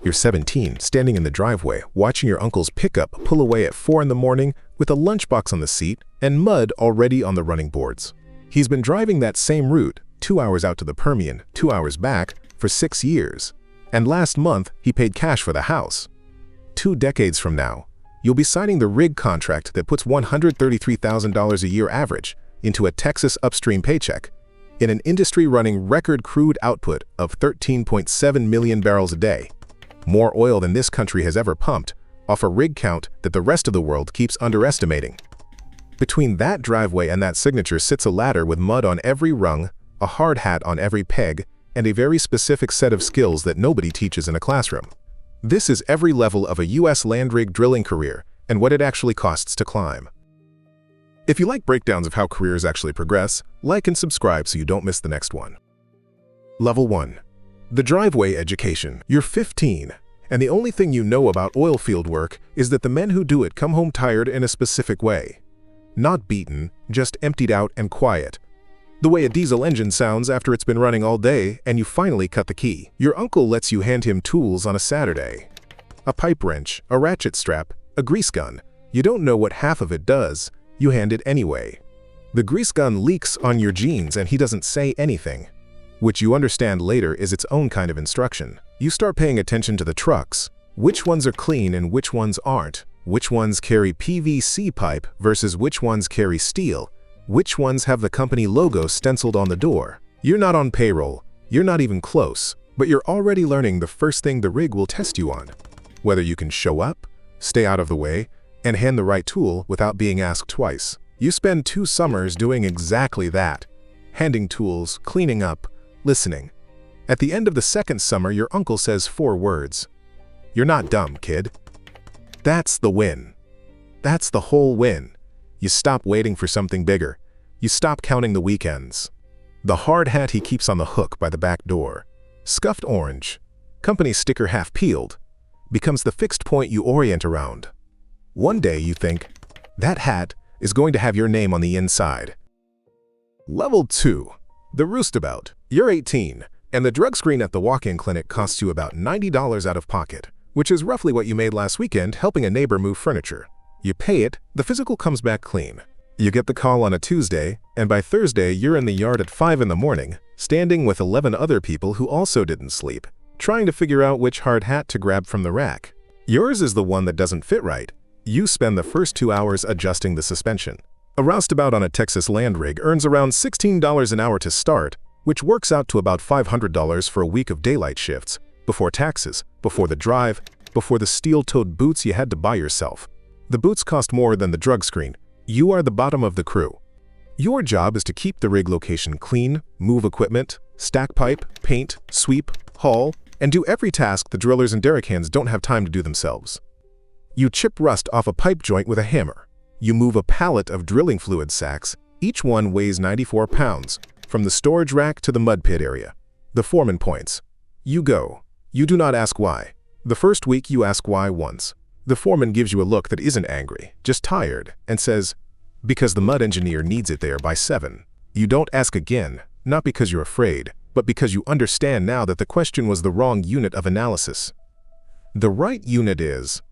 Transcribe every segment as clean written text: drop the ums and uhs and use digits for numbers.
You're 17, standing in the driveway, watching your uncle's pickup pull away at 4 in the morning with a lunchbox on the seat and mud already on the running boards. He's been driving that same route, 2 hours out to the Permian, 2 hours back, for 6 years. And last month, he paid cash for the house. 2 decades from now, you'll be signing the rig contract that puts $133,000 a year average into a Texas upstream paycheck in an industry running record crude output of 13.7 million barrels a day. More oil than this country has ever pumped, off a rig count that the rest of the world keeps underestimating. Between that driveway and that signature sits a ladder with mud on every rung, a hard hat on every peg, and a very specific set of skills that nobody teaches in a classroom. This is every level of a U.S. land rig drilling career and what it actually costs to climb. If you like breakdowns of how careers actually progress, like and subscribe so you don't miss the next one. Level 1. The driveway education. You're 15, and the only thing you know about oil field work is that the men who do it come home tired in a specific way. Not beaten, just emptied out and quiet. The way a diesel engine sounds after it's been running all day and you finally cut the key. Your uncle lets you hand him tools on a Saturday. A pipe wrench, a ratchet strap, a grease gun. You don't know what half of it does. You hand it anyway. The grease gun leaks on your jeans and he doesn't say anything, which you understand later is its own kind of instruction. You start paying attention to the trucks. Which ones are clean and which ones aren't? Which ones carry PVC pipe versus which ones carry steel? Which ones have the company logo stenciled on the door? You're not on payroll. You're not even close, but you're already learning the first thing the rig will test you on. Whether you can show up, stay out of the way, and hand the right tool without being asked twice. You spend 2 summers doing exactly that. Handing tools, cleaning up, listening. At the end of the second summer, your uncle says 4 words. You're not dumb, kid. That's the win. That's the whole win. You stop waiting for something bigger. You stop counting the weekends. The hard hat he keeps on the hook by the back door, scuffed orange, company sticker half peeled, becomes the fixed point you orient around. One day you think, that hat is going to have your name on the inside. Level 2. The Roustabout. You're 18, and the drug screen at the walk-in clinic costs you about $90 out of pocket, which is roughly what you made last weekend helping a neighbor move furniture. You pay it, the physical comes back clean. You get the call on a Tuesday, and by Thursday you're in the yard at 5 in the morning, standing with 11 other people who also didn't sleep, trying to figure out which hard hat to grab from the rack. Yours is the one that doesn't fit right. You spend the first 2 hours adjusting the suspension. A roustabout on a Texas land rig earns around $16 an hour to start, which works out to about $500 for a week of daylight shifts, before taxes, before the drive, before the steel-toed boots you had to buy yourself. The boots cost more than the drug screen. You are the bottom of the crew. Your job is to keep the rig location clean, move equipment, stack pipe, paint, sweep, haul, and do every task the drillers and derrickhands don't have time to do themselves. You chip rust off a pipe joint with a hammer. You move a pallet of drilling fluid sacks. Each one weighs 94 pounds, from the storage rack to the mud pit area. The foreman points. You go. You do not ask why. The first week you ask why once. The foreman gives you a look that isn't angry, just tired, and says, because the mud engineer needs it there by 7. You don't ask again, not because you're afraid, but because you understand now that the question was the wrong unit of analysis. The right unit is,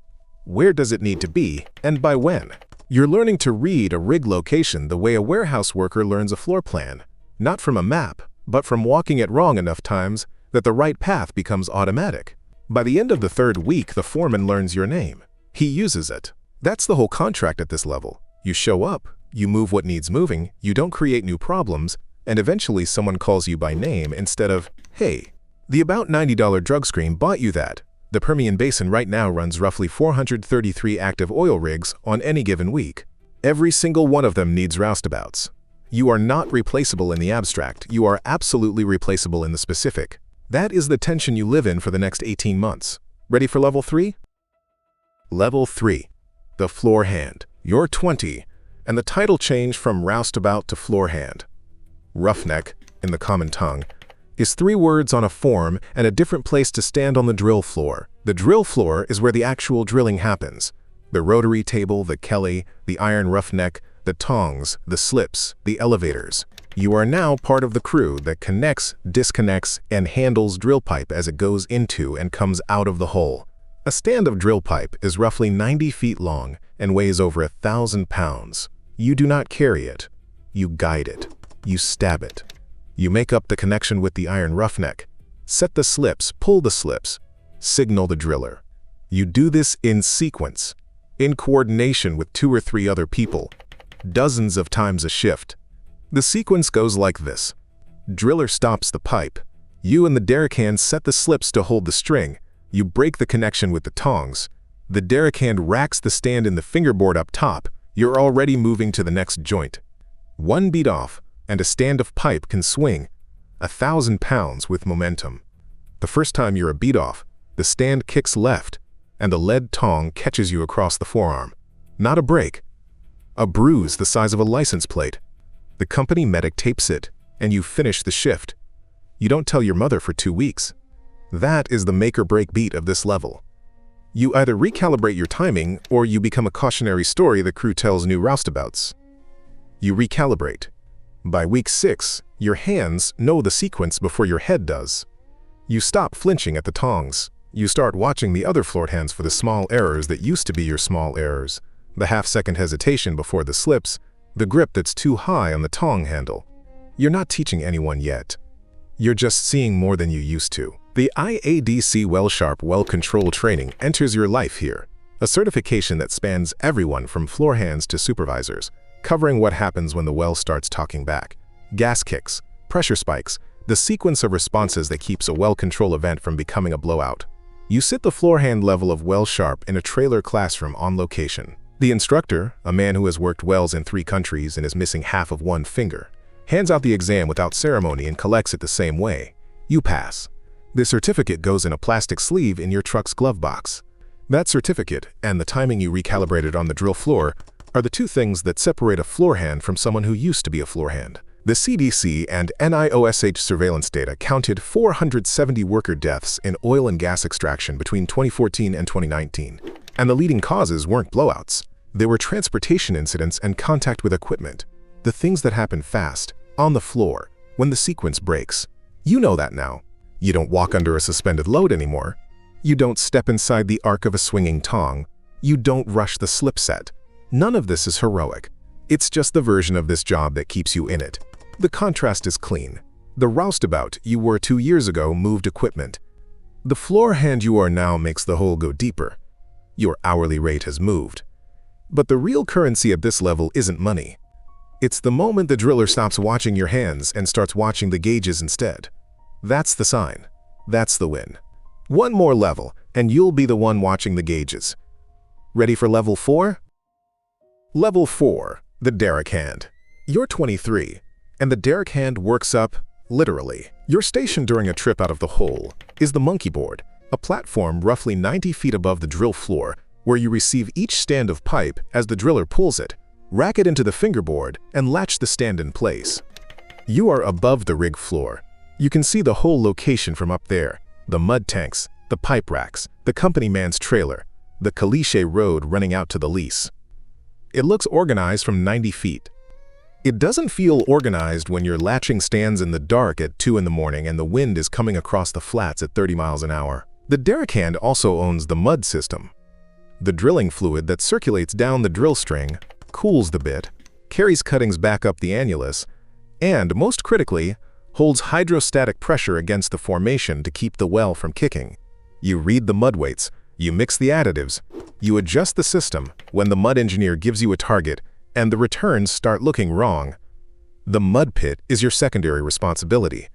where does it need to be, and by when? You're learning to read a rig location the way a warehouse worker learns a floor plan, not from a map, but from walking it wrong enough times that the right path becomes automatic. By the end of the 3rd week, the foreman learns your name. He uses it. That's the whole contract at this level. You show up, you move what needs moving, you don't create new problems, and eventually someone calls you by name instead of, hey. The about $90 drug screen bought you that. The Permian Basin right now runs roughly 433 active oil rigs on any given week. Every single one of them needs roustabouts. You are not replaceable in the abstract. You are absolutely replaceable in the specific. That is the tension you live in for the next 18 months. Ready for level 3? Level 3. The Floorhand. You're 20, and the title changed from roustabout to floorhand. Roughneck, in the common tongue, is 3 words on a form and a different place to stand on the drill floor. The drill floor is where the actual drilling happens. The rotary table, the Kelly, the iron roughneck, the tongs, the slips, the elevators. You are now part of the crew that connects, disconnects, and handles drill pipe as it goes into and comes out of the hole. A stand of drill pipe is roughly 90 feet long and weighs over 1,000 pounds. You do not carry it. You guide it. You stab it. You make up the connection with the iron roughneck. Set the slips, pull the slips, signal the driller. You do this in sequence, in coordination with 2 or 3 other people, dozens of times a shift. The sequence goes like this. Driller stops the pipe. You and the Derrickhand set the slips to hold the string. You break the connection with the tongs. The Derrickhand racks the stand in the fingerboard up top. You're already moving to the next joint. 1 beat off, and a stand of pipe can swing 1,000 pounds with momentum. The first time you're a beat off, the stand kicks left, and the lead tong catches you across the forearm. Not a break. A bruise the size of a license plate. The company medic tapes it, and you finish the shift. You don't tell your mother for 2 weeks. That is the make-or-break beat of this level. You either recalibrate your timing, or you become a cautionary story the crew tells new roustabouts. You recalibrate. By week 6, your hands know the sequence before your head does. You stop flinching at the tongs. You start watching the other floorhands for the small errors that used to be your small errors. The half-second hesitation before the slips, the grip that's too high on the tong handle. You're not teaching anyone yet. You're just seeing more than you used to. The IADC WellSharp Well Control training enters your life here, a certification that spans everyone from floorhands to supervisors, covering what happens when the well starts talking back. Gas kicks, pressure spikes, the sequence of responses that keeps a well control event from becoming a blowout. You sit the floorhand level of WellSharp in a trailer classroom on location. The instructor, a man who has worked wells in 3 countries and is missing half of 1 finger, hands out the exam without ceremony and collects it the same way. You pass. The certificate goes in a plastic sleeve in your truck's glove box. That certificate and the timing you recalibrated on the drill floor are the 2 things that separate a floorhand from someone who used to be a floorhand. The CDC and NIOSH surveillance data counted 470 worker deaths in oil and gas extraction between 2014 and 2019. And the leading causes weren't blowouts. They were transportation incidents and contact with equipment. The things that happen fast, on the floor, when the sequence breaks. You know that now. You don't walk under a suspended load anymore. You don't step inside the arc of a swinging tong. You don't rush the slip set. None of this is heroic. It's just the version of this job that keeps you in it. The contrast is clean. The roustabout you were 2 years ago moved equipment. The floorhand you are now makes the hole go deeper. Your hourly rate has moved. But the real currency at this level isn't money. It's the moment the driller stops watching your hands and starts watching the gauges instead. That's the sign. That's the win. 1 more level, and you'll be the one watching the gauges. Ready for level 4? Level 4, the Derrickhand. You're 23, and the Derrickhand works up, literally. Your station during a trip out of the hole is the monkeyboard, a platform roughly 90 feet above the drill floor where you receive each stand of pipe as the driller pulls it, rack it into the fingerboard, and latch the stand in place. You are above the rig floor. You can see the whole location from up there, the mud tanks, the pipe racks, the company man's trailer, the caliche road running out to the lease. It looks organized from 90 feet. It doesn't feel organized when you're latching stands in the dark at 2 in the morning and the wind is coming across the flats at 30 miles an hour. The Derrickhand also owns the mud system. The drilling fluid that circulates down the drill string, cools the bit, carries cuttings back up the annulus, and, most critically, holds hydrostatic pressure against the formation to keep the well from kicking. You read the mud weights, you mix the additives, you adjust the system when the mud engineer gives you a target and the returns start looking wrong. The mud pit is your secondary responsibility.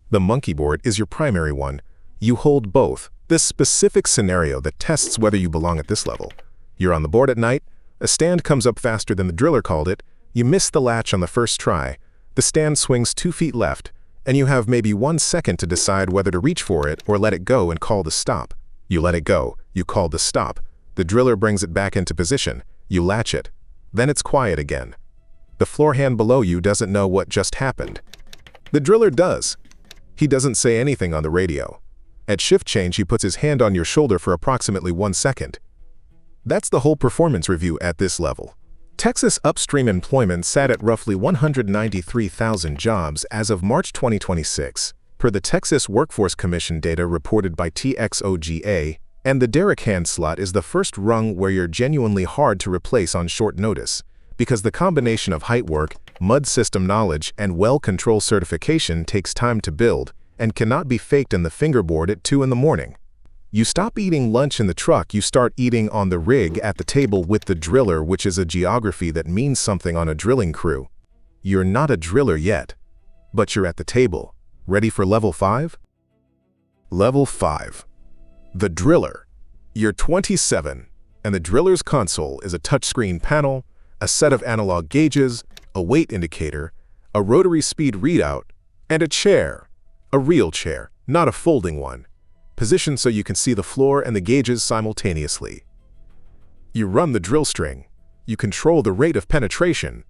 The monkeyboard is your primary one. You hold both. This specific scenario that tests whether you belong at this level. You're on the board at night, a stand comes up faster than the driller called it, you miss the latch on the first try, the stand swings 2 feet left, and you have maybe 1 second to decide whether to reach for it or let it go and call the stop. You let it go, you call the stop. The driller brings it back into position, you latch it. Then it's quiet again. The floorhand below you doesn't know what just happened. The driller does. He doesn't say anything on the radio. At shift change, he puts his hand on your shoulder for approximately 1 second. That's the whole performance review at this level. Texas upstream employment sat at roughly 193,000 jobs as of March 2026, per the Texas Workforce Commission data reported by TXOGA, and the Derrickhand slot is the first rung where you're genuinely hard to replace on short notice, because the combination of height work, mud system knowledge, and well control certification takes time to build and cannot be faked in the fingerboard at 2 in the morning. You stop eating lunch in the truck, you start eating on the rig at the table with the driller, which is a geography that means something on a drilling crew. You're not a driller yet, but you're at the table. Ready for level 5? Level 5. The driller. You're 27, and the driller's console is a touchscreen panel, a set of analog gauges, a weight indicator, a rotary speed readout, and a chair. A real chair, not a folding one, positioned so you can see the floor and the gauges simultaneously. You run the drill string. You control the rate of penetration.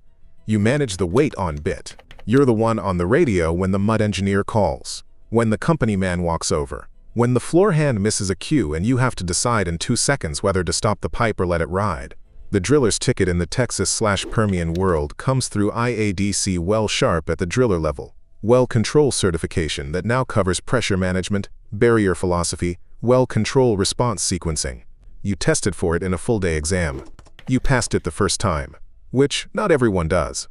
You manage the weight on bit. You're the one on the radio when the mud engineer calls, when the company man walks over, when the floor hand misses a cue and you have to decide in 2 seconds whether to stop the pipe or let it ride. The driller's ticket in the Texas/Permian world comes through IADC WellSharp at the driller level. Well control certification that now covers pressure management, barrier philosophy, well control response sequencing. You tested for it in a full-day exam. You passed it the first time, which not everyone does.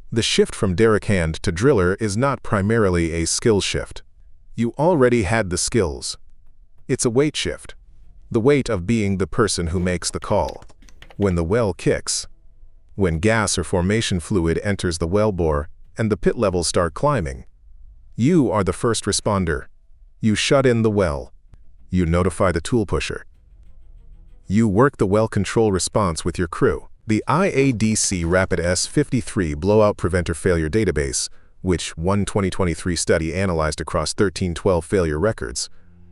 The shift from Derrickhand to driller is not primarily a skill shift. You already had the skills. It's a weight shift. The weight of being the person who makes the call. When the well kicks. When gas or formation fluid enters the wellbore and the pit levels start climbing. You are the first responder. You shut in the well. You notify the tool pusher. You work the well control response with your crew. The IADC Rapid S53 Blowout Preventer Failure Database, which one 2023 study analyzed across 1312 failure records,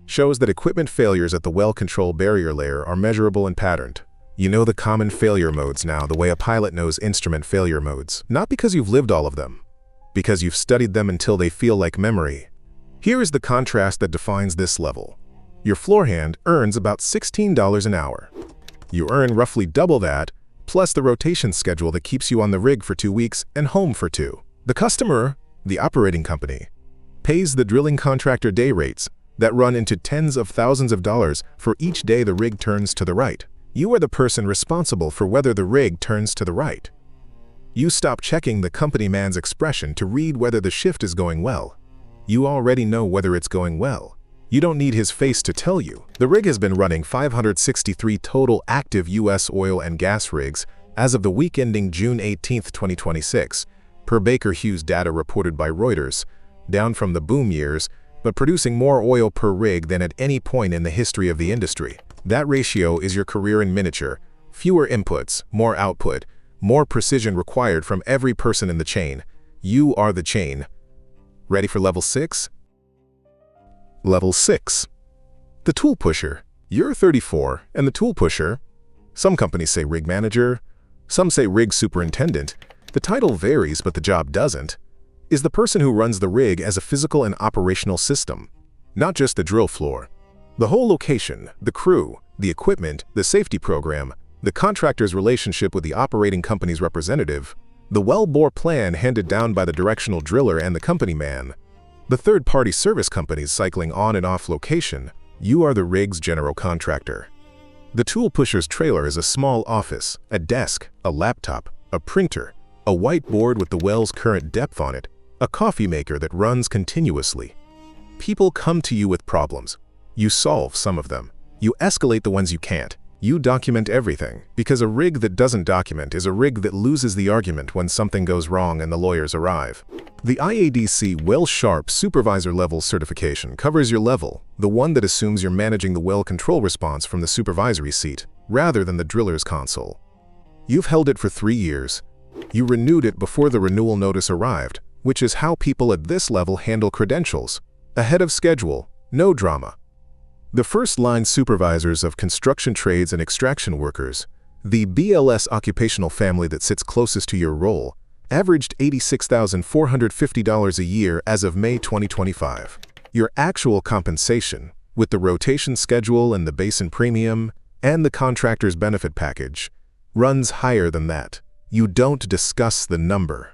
shows that equipment failures at the well control barrier layer are measurable and patterned. You know the common failure modes now the way a pilot knows instrument failure modes, not because you've lived all of them, because you've studied them until they feel like memory. Here is the contrast that defines this level. Your floor hand earns about $16 an hour. You earn roughly double that, plus the rotation schedule that keeps you on the rig for 2 weeks and home for 2. The customer, the operating company, pays the drilling contractor day rates that run into tens of thousands of dollars for each day the rig turns to the right. You are the person responsible for whether the rig turns to the right. You stop checking the company man's expression to read whether the shift is going well. You already know whether it's going well. You don't need his face to tell you. The rig has been running 563 total active U.S. oil and gas rigs as of the week ending June 18, 2026, per Baker Hughes data reported by Reuters, down from the boom years, but producing more oil per rig than at any point in the history of the industry. That ratio is your career in miniature. Fewer inputs, more output, more precision required from every person in the chain. You are the chain. Ready for level 6? Level 6. The tool pusher. You're 34, and the tool pusher, some companies say rig manager, some say rig superintendent, the title varies but the job doesn't, is the person who runs the rig as a physical and operational system, not just the drill floor. The whole location, the crew, the equipment, the safety program, the contractor's relationship with the operating company's representative, the wellbore plan handed down by the directional driller and the company man, the third-party service companies cycling on and off location. You are the rig's general contractor. The tool pusher's trailer is a small office, a desk, a laptop, a printer, a whiteboard with the well's current depth on it, a coffee maker that runs continuously. People come to you with problems. You solve some of them. You escalate the ones you can't. You document everything, because a rig that doesn't document is a rig that loses the argument when something goes wrong and the lawyers arrive. The IADC WellSharp supervisor level certification covers your level, the one that assumes you're managing the well control response from the supervisory seat, rather than the driller's console. You've held it for 3 years. You renewed it before the renewal notice arrived, which is how people at this level handle credentials. Ahead of schedule, no drama. The first-line supervisors of construction trades and extraction workers, the BLS occupational family that sits closest to your role, averaged $86,450 a year as of May 2025. Your actual compensation, with the rotation schedule and the basin premium, and the contractor's benefit package, runs higher than that. You don't discuss the number.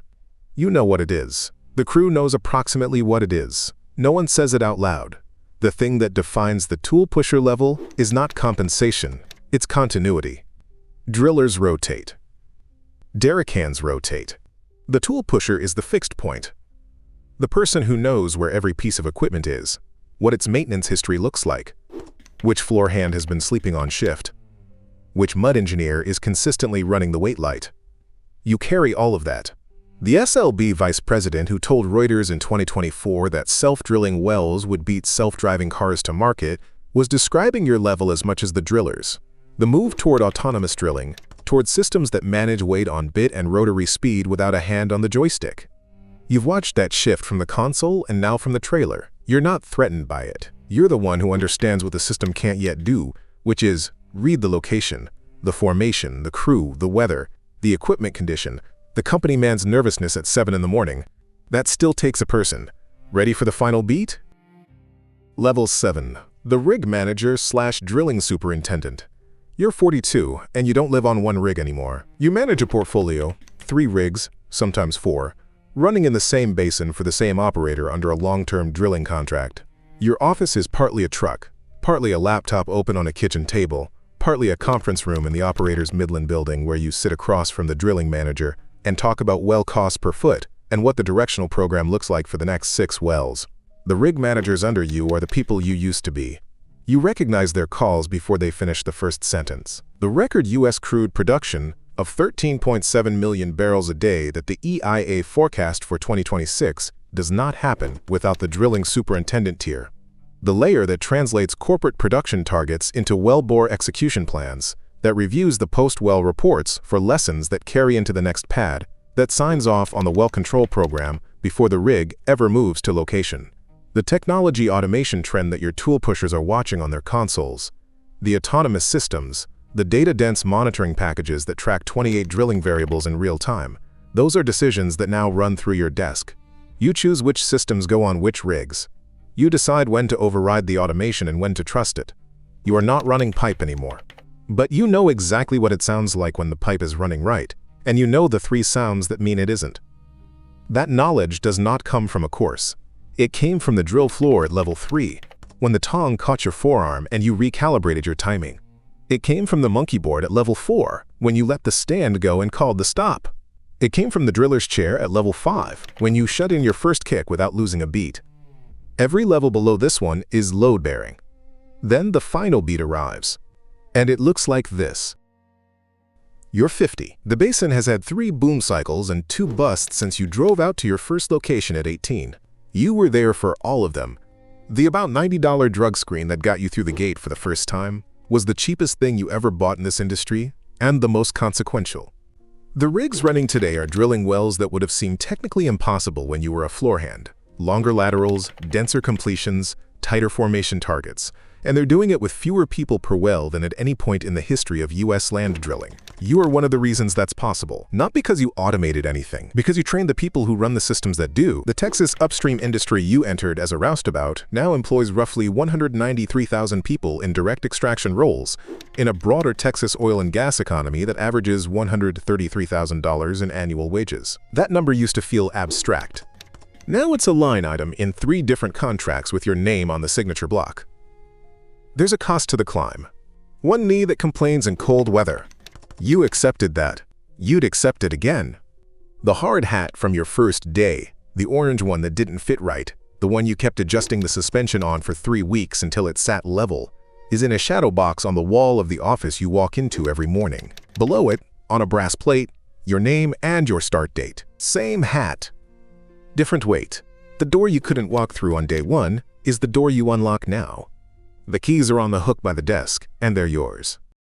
You know what it is. The crew knows approximately what it is. No one says it out loud. The thing that defines the tool pusher level is not compensation, it's continuity. Drillers rotate. Derrickhands rotate. The tool pusher is the fixed point. The person who knows where every piece of equipment is, what its maintenance history looks like, which floor hand has been sleeping on shift, which mud engineer is consistently running the weight light. You carry all of that. The SLB vice president who told Reuters in 2024 that self-drilling wells would beat self-driving cars to market was describing your level as much as the drillers. The move toward autonomous drilling, toward systems that manage weight on bit and rotary speed without a hand on the joystick. You've watched that shift from the console and now from the trailer. You're not threatened by it. You're the one who understands what the system can't yet do, which is read the location, the formation, the crew, the weather, the equipment condition, the company man's nervousness at 7 in the morning. That still takes a person. Ready for the final beat? Level 7. The rig manager/drilling superintendent. You're 42, and you don't live on one rig anymore. You manage a portfolio, 3 rigs, sometimes 4, running in the same basin for the same operator under a long-term drilling contract. Your office is partly a truck, partly a laptop open on a kitchen table, partly a conference room in the operator's Midland building where you sit across from the drilling manager and talk about well costs per foot and what the directional program looks like for the next 6 wells. The rig managers under you are the people you used to be. You recognize their calls before they finish the first sentence. The record U.S. crude production of 13.7 million barrels a day that the EIA forecast for 2026 does not happen without the drilling superintendent tier. The layer that translates corporate production targets into wellbore execution plans, that reviews the post-well reports for lessons that carry into the next pad, that signs off on the well control program before the rig ever moves to location. The technology automation trend that your tool pushers are watching on their consoles, the autonomous systems, the data-dense monitoring packages that track 28 drilling variables in real time, those are decisions that now run through your desk. You choose which systems go on which rigs. You decide when to override the automation and when to trust it. You are not running pipe anymore. But you know exactly what it sounds like when the pipe is running right, and you know the 3 sounds that mean it isn't. That knowledge does not come from a course. It came from the drill floor at level 3, when the tong caught your forearm and you recalibrated your timing. It came from the monkeyboard at level 4, when you let the stand go and called the stop. It came from the driller's chair at level 5, when you shut in your first kick without losing a beat. Every level below this one is load-bearing. Then the final beat arrives. And it looks like this. You're 50. The basin has had 3 boom cycles and 2 busts since you drove out to your first location at 18. You were there for all of them. The about $90 drug screen that got you through the gate for the first time was the cheapest thing you ever bought in this industry and the most consequential. The rigs running today are drilling wells that would have seemed technically impossible when you were a floor hand. Longer laterals, denser completions, tighter formation targets. And they're doing it with fewer people per well than at any point in the history of U.S. land drilling. You are one of the reasons that's possible. Not because you automated anything, because you trained the people who run the systems that do. The Texas upstream industry you entered as a roustabout now employs roughly 193,000 people in direct extraction roles in a broader Texas oil and gas economy that averages $133,000 in annual wages. That number used to feel abstract. Now it's a line item in 3 different contracts with your name on the signature block. There's a cost to the climb. One knee that complains in cold weather. You accepted that. You'd accept it again. The hard hat from your first day, the orange one that didn't fit right, the one you kept adjusting the suspension on for 3 weeks until it sat level, is in a shadow box on the wall of the office you walk into every morning. Below it, on a brass plate, your name and your start date. Same hat. Different weight. The door you couldn't walk through on day 1 is the door you unlock now. The keys are on the hook by the desk, and they're yours.